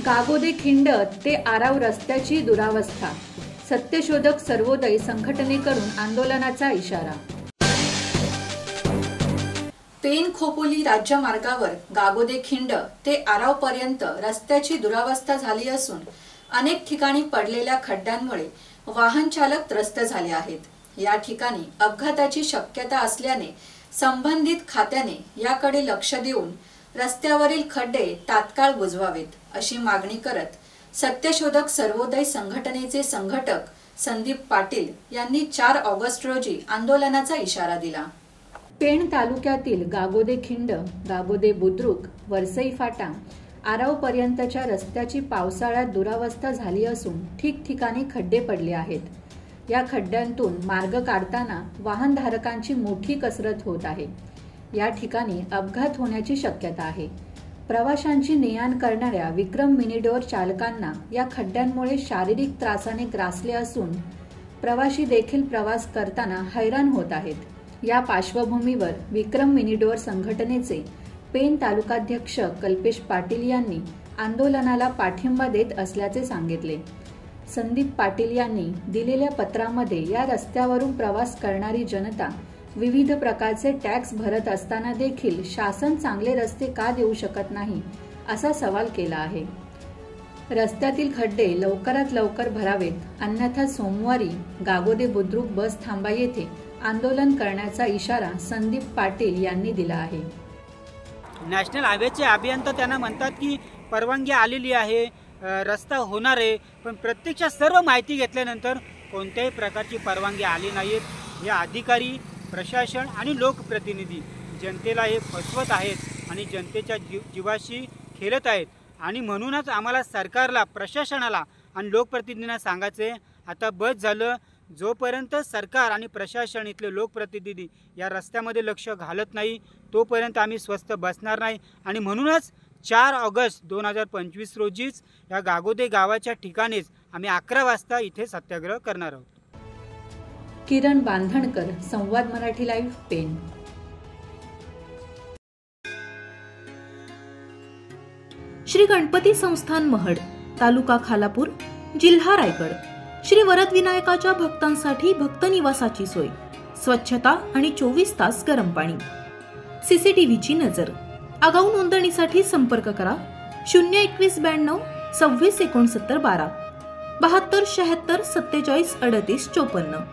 गागोदे खिंड ते आराव रस्त्याची दुरावस्था, सत्यशोधक सर्वोदय संघटनेकडून आंदोलनाचा इशारा। पेण खोपोली राज्य मार्गावर गागोदे खिंड ते आराव पर्यंत रस्त्याची दुरावस्था झाली असून अनेक ठिकाणी पडलेल्या खड्ड्यांमुळे वाहन चालक त्रस्त झाले आहेत। या ठिकाणी अपघाताची शक्यता असल्याने संबंधित खात्याने याकडे लक्ष देऊन रस्त्यावरील खड्डे तात्काळ बुजवावेत अशी मागणी करत सत्यशोधक सर्वोदय संघटनेचे संघटक संदीप पाटील यांनी 4 ऑगस्ट रोजी आंदोलनाचा इशारा दिला। पेण तालुक्यातील गागोदे खिंड, गागोदे बुद्रुक, वरसई फाटा, आराव पर्यंतच्या रस्त्याची पावसाळ्यात दुरावस्था झाली असून ठिकठिकाणी खड्डे पडले आहेत। या खड्ड्यांतून मार्ग काढताना वाहनधारकांची मोठी कसरत होत आहे। या ठिकाणी अपघात होण्याची शक्यता आहे। प्रवाशांची ने-आण करणाऱ्या विक्रम मिनीडोर चालकांना या खड्ड्यांमुळे शारीरिक त्रासाने ग्रासले असून प्रवासी देखील प्रवास करताना हैराण होत आहेत। या पार्श्वभूमीवर विक्रम मिनीडोर संघटनेचे पेण तालुकाध्यक्ष कल्पेश पाटील यांनी आंदोलनाला पाठिंबा देत असल्याचे सांगितले। संदीप पाटील यांनी दिलेल्या पत्रामध्ये या रस्त्यावरून प्रवास करणारी जनता विविध प्रकारचे टॅक्स भरत असताना देखील शासन चांगले रस्ते का देऊ शकत नाही असा सवाल केला आहे। रस्त्यातील खड्डे लवकरात लवकर भरावेत, अन्यथा सोमवारी गागोदे बुद्रुक बस थांबा येथे आंदोलन करण्याचा इशारा संदीप पाटील यांनी दिला आहे। नॅशनल हायवेचे अभियंता त्यांना म्हणतात की परवानगी आलेली आहे, रस्ता होणार आहे, पण प्रत्यक्षात सर्व माहिती घेतल्यानंतर कोणत्याही प्रकारची परवानगी आली नाहीत। या अधिकारी, प्रशासन आणि लोकप्रतिनिधी जनतेला हे फसवत आहेत आणि जनतेच्या जीवाशी खेळत आहेत आणि म्हणूनच आम्हाला सरकारला, प्रशासनाला आणि लोकप्रतिनिधींना सांगायचे आता बस झालं। जोपर्यंत सरकार आणि प्रशासन इथले लोकप्रतिनिधी या रस्त्यामध्ये लक्ष घालत नाही तोपर्यंत आम्ही स्वस्थ बसणार नाही आणि म्हणूनच 4 ऑगस्ट 2025 रोजीच या गागोदे गावाच्या ठिकाणीच आम्ही 11 वाजता इथे सत्याग्रह करणार आहोत। किरण बांधणकर, संवाद मराठी लाईव्ह, पेण। श्री गणपती संस्थान महड, तालुका खालापूर, जिल्हा रायगड। श्री वरद विनायकाच्या भक्तांसाठी भक्त निवासाची सोय, स्वच्छता आणि 24 तास गरम पाणी, सीसीटीव्हीची नजर। आगाऊ नोंदणीसाठी संपर्क करा 02192 26 69 12 72 76 47 38 54।